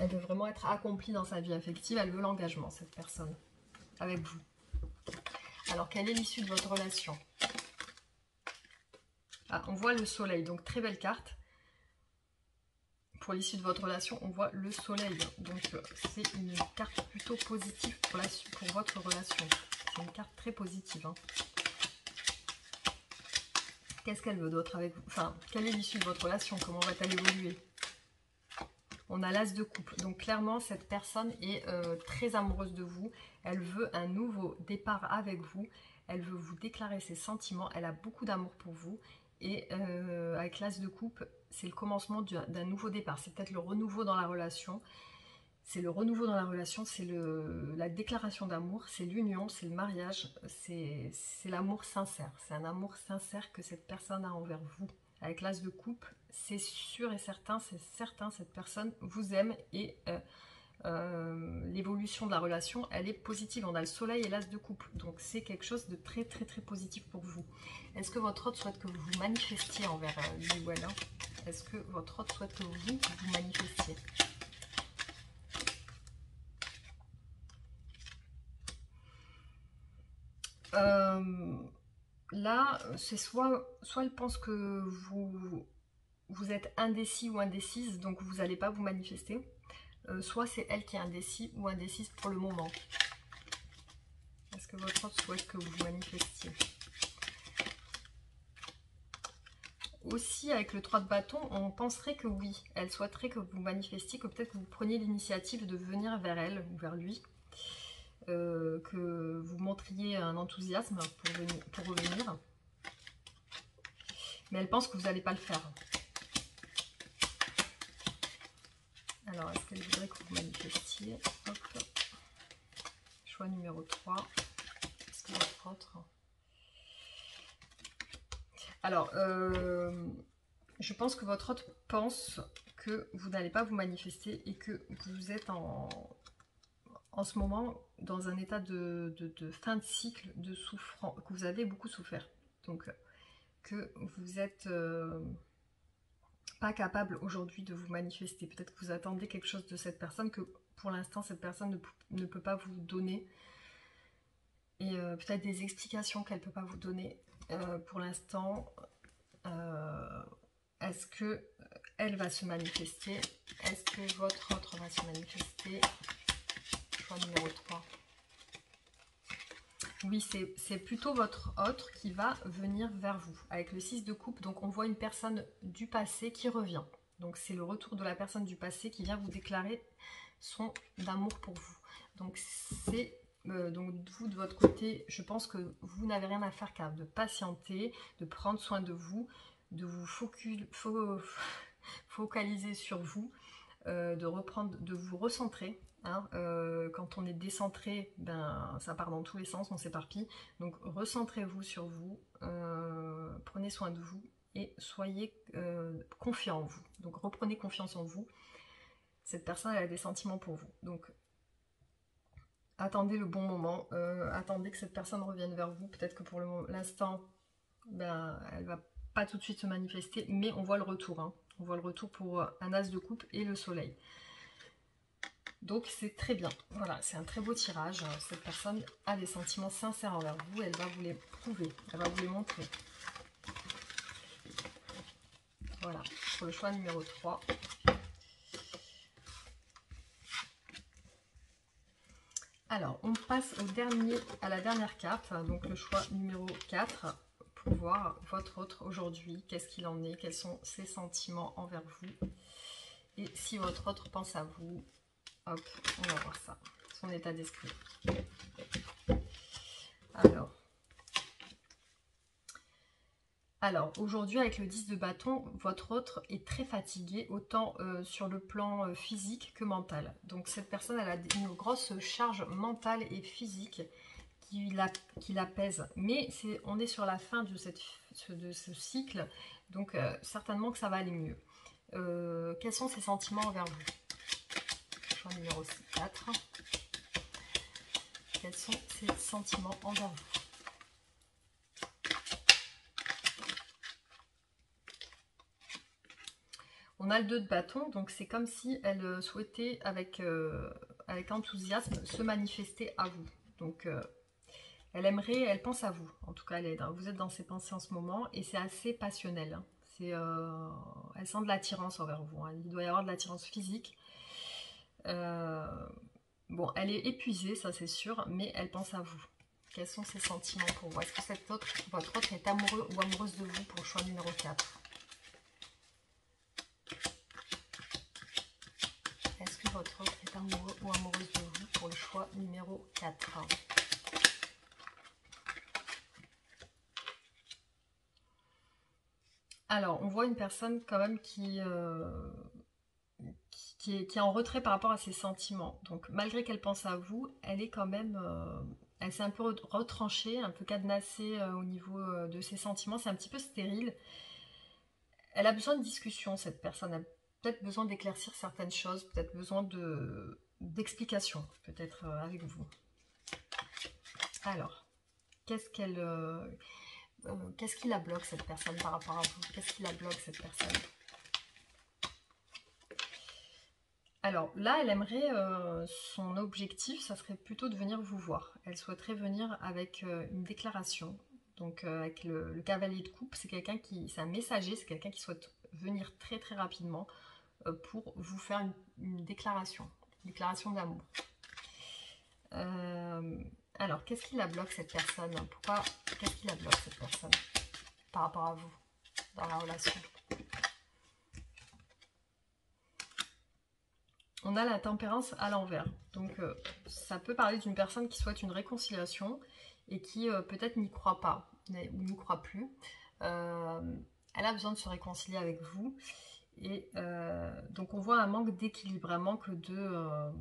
Elle veut vraiment être accomplie dans sa vie affective. Elle veut l'engagement, cette personne, avec vous. Alors, quelle est l'issue de votre relation? Ah, on voit le soleil, donc très belle carte. Pour l'issue de votre relation, on voit le soleil. Donc, c'est une carte plutôt positive pour votre relation. C'est une carte très positive. Hein. Qu'est-ce qu'elle veut d'autre avec vous? Enfin, quelle est l'issue de votre relation? Comment va-t-elle évoluer? On a l'as de coupe. Donc, clairement, cette personne est très amoureuse de vous. Elle veut un nouveau départ avec vous. Elle veut vous déclarer ses sentiments. Elle a beaucoup d'amour pour vous. Et avec l'as de coupe, c'est le commencement d'un nouveau départ. C'est peut-être le renouveau dans la relation. C'est le renouveau dans la relation, c'est la déclaration d'amour, c'est l'union, c'est le mariage, c'est l'amour sincère. C'est un amour sincère que cette personne a envers vous. Avec l'as de coupe, c'est sûr et certain, cette personne vous aime et l'évolution de la relation, elle est positive. On a le soleil et l'as de coupe, donc c'est quelque chose de très très très positif pour vous. Est-ce que votre autre souhaite que vous vous manifestiez envers lui ou elle? Est-ce que votre autre souhaite que vous manifestiez? Là, c'est soit elle pense que vous êtes indécis ou indécise, donc vous n'allez pas vous manifester. Soit c'est elle qui est indécis ou indécise pour le moment. Est-ce que votre autre souhaite que vous vous manifestiez? aussi, avec le 3 de bâton, on penserait que oui, elle souhaiterait que vous manifestiez, que peut-être vous preniez l'initiative de venir vers elle ou vers lui, que vous montriez un enthousiasme pour revenir. Mais elle pense que vous n'allez pas le faire. Alors, est-ce qu'elle voudrait que vous manifestiez? Hop. Choix numéro 3. Est-ce que votre autre... Alors, je pense que votre hôte pense que vous n'allez pas vous manifester et que vous êtes en ce moment dans un état de fin de cycle, de souffrance, que vous avez beaucoup souffert. Donc, que vous êtes pas capable aujourd'hui de vous manifester. Peut-être que vous attendez quelque chose de cette personne que pour l'instant cette personne ne peut pas vous donner. Et peut-être des explications qu'elle ne peut pas vous donner pour l'instant. Est-ce que elle va se manifester? Est-ce que votre autre va se manifester? Choix numéro 3. Oui, c'est plutôt votre autre qui va venir vers vous. Avec le 6 de coupe, donc on voit une personne du passé qui revient. Donc c'est le retour de la personne du passé qui vient vous déclarer son amour pour vous. Donc c'est... donc vous de votre côté, je pense que vous n'avez rien à faire qu'à de patienter, de prendre soin de vous, de vous focaliser sur vous, de vous recentrer. Hein, quand on est décentré, ben, ça part dans tous les sens, on s'éparpille. Donc recentrez-vous sur vous, prenez soin de vous et soyez confiant en vous. Donc reprenez confiance en vous. Cette personne elle a des sentiments pour vous. Donc attendez le bon moment, attendez que cette personne revienne vers vous. Peut-être que pour l'instant, ben, elle va pas tout de suite se manifester, mais on voit le retour. Hein. On voit le retour pour un as de coupe et le soleil. Donc c'est très bien. Voilà, c'est un très beau tirage. Cette personne a des sentiments sincères envers vous. Elle va vous les prouver. Elle va vous les montrer. Voilà, pour le choix numéro 3. Alors, on passe à la dernière carte. Donc le choix numéro 4. Pour voir votre autre aujourd'hui. Qu'est-ce qu'il en est? Quels sont ses sentiments envers vous? Et si votre autre pense à vous. Hop, on va voir ça. Son état d'esprit. Alors aujourd'hui avec le 10 de bâton, votre autre est très fatigué, autant sur le plan physique que mental. Donc cette personne elle a une grosse charge mentale et physique qui la pèse. Mais on est sur la fin de ce cycle, donc certainement que ça va aller mieux. Quels sont ses sentiments envers vous? Choix numéro 4. Quels sont ses sentiments envers vous? On a le 2 de bâton, donc c'est comme si elle souhaitait avec enthousiasme se manifester à vous. Donc elle pense à vous, en tout cas vous êtes dans ses pensées en ce moment et c'est assez passionnel. Hein. Elle sent de l'attirance envers vous, hein. Il doit y avoir de l'attirance physique. Bon, elle est épuisée, ça c'est sûr, mais elle pense à vous. Quels sont ses sentiments pour vous? Est-ce que votre autre est amoureux ou amoureuse de vous pour le choix numéro 4? Est-ce que votre autre est amoureux ou amoureuse de vous pour le choix numéro 4? Alors, on voit une personne quand même qui est en retrait par rapport à ses sentiments. Donc, malgré qu'elle pense à vous, elle est quand même... elle s'est un peu retranchée, un peu cadenassée au niveau de ses sentiments. C'est un petit peu stérile. Elle a besoin de discussion, cette personne. Elle a peut-être besoin d'éclaircir certaines choses, peut-être besoin d'explications, peut-être avec vous. Alors, qu'est-ce qui la bloque, cette personne, par rapport à vous? Qu'est-ce qui la bloque, cette personne? Alors là, elle aimerait, son objectif, ça serait plutôt de venir vous voir. Elle souhaiterait venir avec une déclaration. Donc avec le cavalier de coupe, c'est un messager, c'est quelqu'un qui souhaite venir très très rapidement pour vous faire une déclaration d'amour. Alors, qu'est-ce qui la bloque, cette personne? Qu'est-ce qui la bloque, cette personne, par rapport à vous? dans la relation. On a la tempérance à l'envers. Donc, ça peut parler d'une personne qui souhaite une réconciliation et qui peut-être n'y croit pas ou n'y croit plus. Elle a besoin de se réconcilier avec vous. Et donc, on voit un manque d'équilibre, un manque de...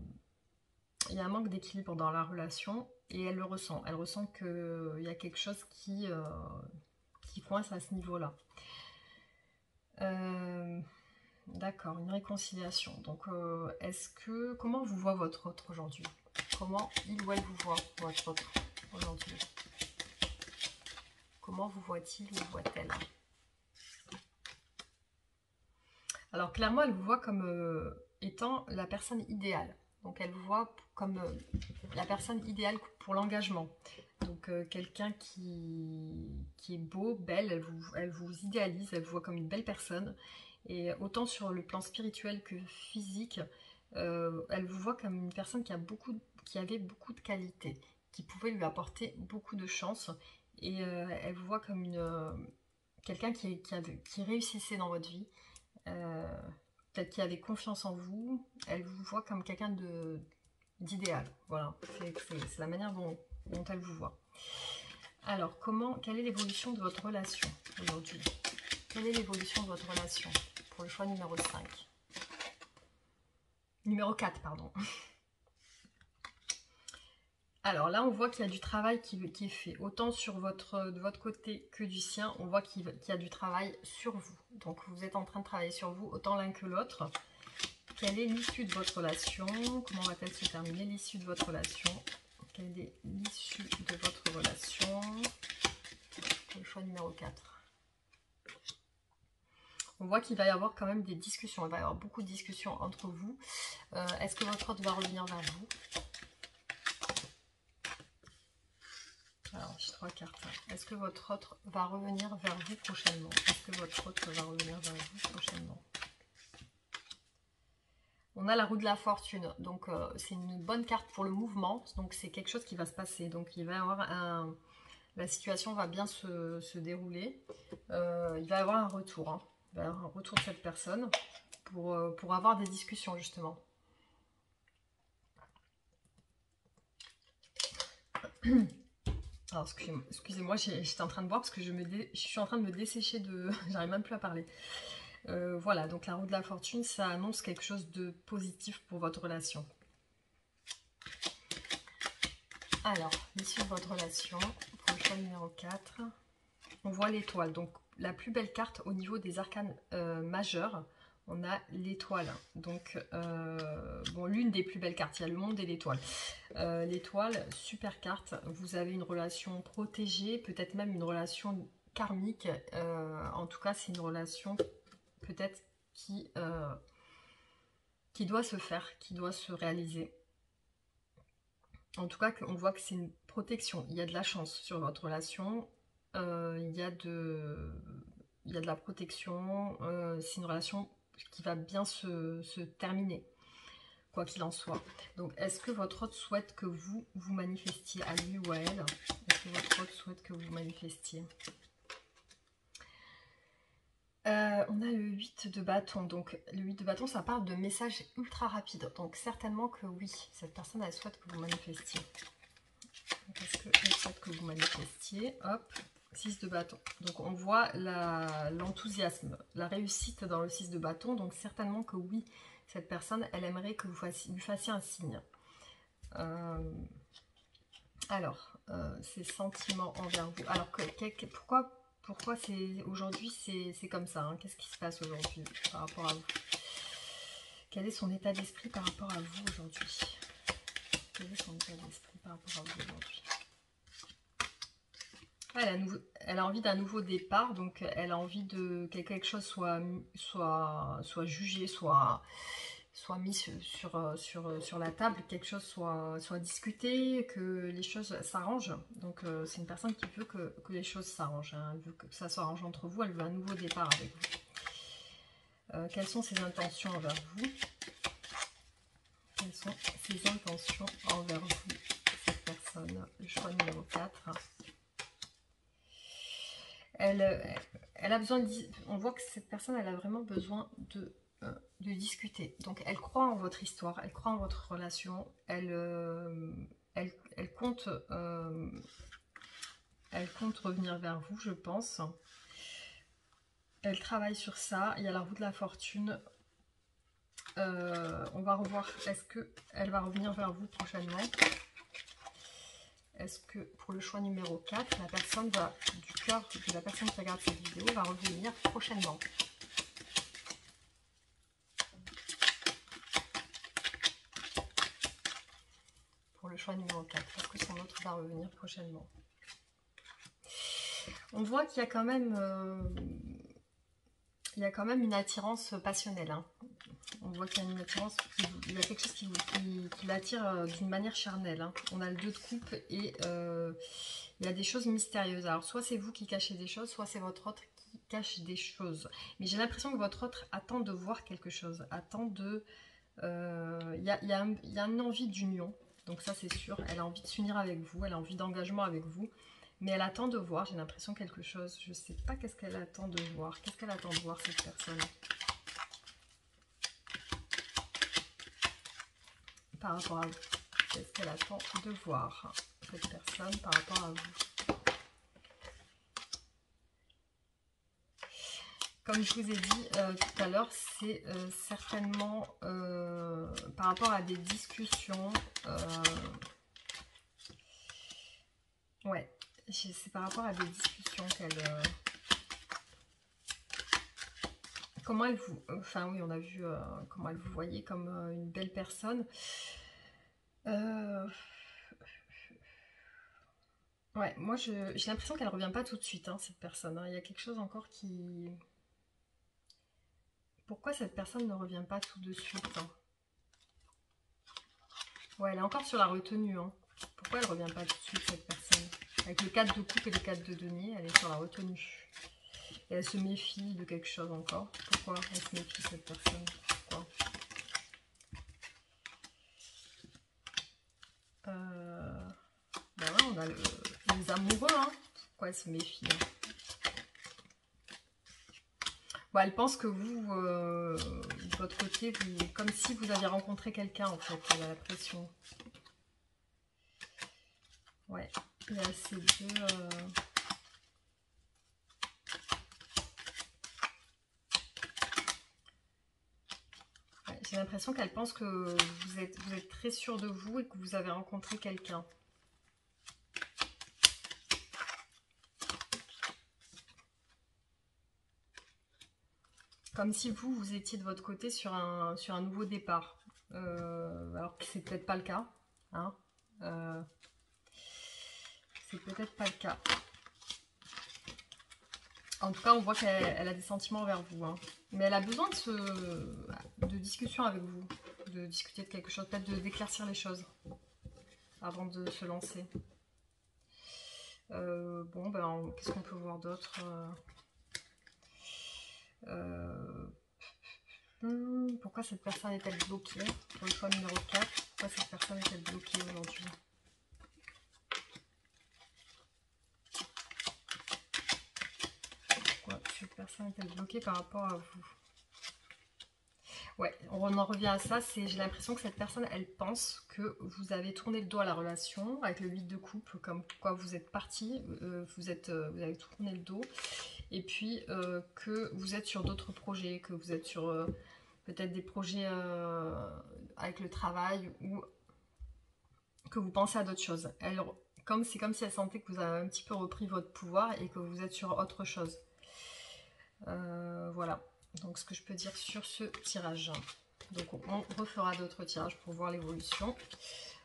il y a un manque d'équilibre dans la relation et elle le ressent. Elle ressent qu'il y a quelque chose qui coince à ce niveau-là. D'accord, une réconciliation. Donc, comment vous voit votre autre aujourd'hui? Comment il ou elle vous voit, votre autre, aujourd'hui? Comment vous voit-il ou voit-elle? Alors, clairement, elle vous voit comme étant la personne idéale. Donc, elle vous voit comme la personne idéale pour l'engagement. Donc, quelqu'un qui est beau, belle, elle vous idéalise, elle vous voit comme une belle personne. Et autant sur le plan spirituel que physique, elle vous voit comme une personne qui avait beaucoup de qualités, qui pouvait lui apporter beaucoup de chance. Et elle vous voit comme quelqu'un qui réussissait dans votre vie, peut-être qui avait confiance en vous. Elle vous voit comme quelqu'un d'idéal. Voilà, c'est la manière dont elle vous voit. Alors, quelle est l'évolution de votre relation aujourd'hui? Quelle est l'évolution de votre relation pour le choix numéro 5? Numéro 4, pardon. Alors là, on voit qu'il y a du travail qui est fait, autant de votre côté que du sien. On voit qu'il y a du travail sur vous. Donc, vous êtes en train de travailler sur vous, autant l'un que l'autre. Quelle est l'issue de votre relation? Comment va-t-elle se terminer, l'issue de votre relation? Quelle est l'issue de votre relation? Le choix numéro 4. On voit qu'il va y avoir quand même des discussions. Il va y avoir beaucoup de discussions entre vous. Est-ce que votre autre va revenir vers vous? Alors, j'ai 3 cartes. Est-ce que votre autre va revenir vers vous prochainement? Est-ce que votre autre va revenir vers vous prochainement? On a la roue de la fortune. Donc, c'est une bonne carte pour le mouvement. Donc, c'est quelque chose qui va se passer. Donc, il va y avoir la situation va bien se dérouler. Il va y avoir un retour. Hein. Il va y avoir un retour de cette personne pour avoir des discussions, justement. Alors, excusez-moi, j'étais en train de boire parce que je suis en train de me dessécher de... J'arrive même plus à parler. Voilà, donc la roue de la fortune, ça annonce quelque chose de positif pour votre relation. Alors, l'issue de votre relation, pour le choix numéro 4, on voit l'étoile. Donc, la plus belle carte au niveau des arcanes majeurs, on a l'étoile. Donc, bon, l'une des plus belles cartes, il y a le monde et l'étoile. L'étoile, super carte. Vous avez une relation protégée, peut-être même une relation karmique. En tout cas, c'est une relation peut-être qui doit se faire, qui doit se réaliser. En tout cas, on voit que c'est une protection. Il y a de la chance sur votre relation. Il y a de la protection. C'est une relation qui va bien se terminer, quoi qu'il en soit. Donc, est-ce que votre autre souhaite que vous manifestiez à lui ou à elle? Est-ce que votre autre souhaite que vous manifestiez? On a le 8 de bâton. Donc, le 8 de bâton, ça parle de messages ultra rapides. Donc, certainement que oui, cette personne, elle souhaite que vous manifestiez. Est-ce qu'elle souhaite que vous manifestiez? Hop, 6 de bâton. Donc, on voit l'enthousiasme, la réussite dans le 6 de bâton. Donc, certainement que oui, cette personne, elle aimerait que vous lui fassiez un signe. Alors, ses sentiments envers vous. Alors, pourquoi aujourd'hui c'est comme ça, hein? Qu'est-ce qui se passe aujourd'hui par rapport à vous? Quel est son état d'esprit par rapport à vous aujourd'hui? Quel est son état d'esprit par rapport à vous aujourd'hui? Elle a envie d'un nouveau départ, donc elle a envie que quelque chose soit jugé, soit mis sur la table, quelque chose soit discuté, que les choses s'arrangent. Donc c'est une personne qui veut que les choses s'arrangent. Hein. Elle veut que ça s'arrange entre vous, elle veut un nouveau départ avec vous. Quelles sont ses intentions envers vous? Quelles sont ses intentions envers vous, cette personne? Le choix numéro 4. elle a besoin de... On voit que cette personne, elle a vraiment besoin de discuter. Donc, elle croit en votre histoire, elle croit en votre relation, elle compte revenir vers vous, je pense. Elle travaille sur ça. Il y a la roue de la fortune. On va revoir, est-ce qu'elle va revenir vers vous prochainement? Est-ce que pour le choix numéro 4, la personne du cœur de la personne qui regarde cette vidéo va revenir prochainement? Pour le choix numéro 4, est-ce que son autre va revenir prochainement? On voit qu'il y a quand même... il y a quand même une attirance passionnelle. Hein. On voit qu'il y a une attirance, il y a quelque chose qui l'attire d'une manière charnelle. Hein. On a le 2 de coupe et il y a des choses mystérieuses. Alors, soit c'est vous qui cachez des choses, soit c'est votre autre qui cache des choses. Mais j'ai l'impression que votre autre attend de voir quelque chose, attend de... Il y a une envie d'union, donc ça c'est sûr. Elle a envie de s'unir avec vous, elle a envie d'engagement avec vous. Mais elle attend de voir, j'ai l'impression, quelque chose. Je ne sais pas qu'est-ce qu'elle attend de voir. Qu'est-ce qu'elle attend de voir, cette personne? Par rapport à vous. Qu'est-ce qu'elle attend de voir, cette personne, par rapport à vous? Comme je vous ai dit tout à l'heure, c'est certainement par rapport à des discussions. Ouais. C'est par rapport à des discussions qu'elle... comment elle vous... Enfin oui, on a vu comment elle vous voyait comme une belle personne. Ouais, moi j'ai l'impression qu'elle revient pas tout de suite, hein, cette personne. Hein. Il y a quelque chose encore qui... Pourquoi cette personne ne revient pas tout de suite, hein? Ouais, elle est encore sur la retenue. Hein. Pourquoi elle revient pas tout de suite, cette personne? Avec le 4 de coupe et le 4 de denier, elle est sur la retenue. Et elle se méfie de quelque chose encore. Pourquoi elle se méfie, cette personne? Pourquoi? Ben ouais, on a les amoureux. Hein. Pourquoi elle se méfie? Hein. Bon, elle pense que vous, de votre côté, comme si vous aviez rencontré quelqu'un, en fait. Elle a la pression. Ouais, il y a ces deux... Ouais, j'ai l'impression qu'elle pense que vous êtes très sûr de vous et que vous avez rencontré quelqu'un. Comme si vous étiez de votre côté sur un nouveau départ. Alors que c'est peut-être pas le cas. Hein. C'est peut-être pas le cas. En tout cas, on voit qu'elle a des sentiments envers vous. Hein. Mais elle a besoin de discussion avec vous. De discuter de quelque chose. Peut-être d'éclaircir les choses. Avant de se lancer. Bon, ben, qu'est-ce qu'on peut voir d'autre? Pourquoi cette personne est-elle bloquée? Pour le choix numéro 4, pourquoi cette personne est-elle bloquée aujourd'hui? Pourquoi cette personne est-elle bloquée par rapport à vous? Ouais, on en revient à ça, j'ai l'impression que cette personne, elle pense que vous avez tourné le dos à la relation, avec le 8 de coupe, comme quoi vous êtes parti, vous avez tourné le dos, et puis que vous êtes sur d'autres projets, que vous êtes sur peut-être des projets avec le travail, ou que vous pensez à d'autres choses. C'est comme si elle sentait que vous avez un petit peu repris votre pouvoir et que vous êtes sur autre chose. Voilà. Donc ce que je peux dire sur ce tirage. Donc on refera d'autres tirages pour voir l'évolution.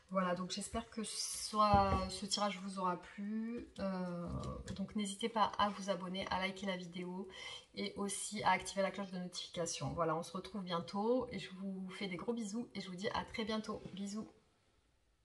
Voilà, donc j'espère que ce tirage vous aura plu. Donc n'hésitez pas à vous abonner, à liker la vidéo et aussi à activer la cloche de notification. Voilà, on se retrouve bientôt et je vous fais des gros bisous et je vous dis à très bientôt. Bisous.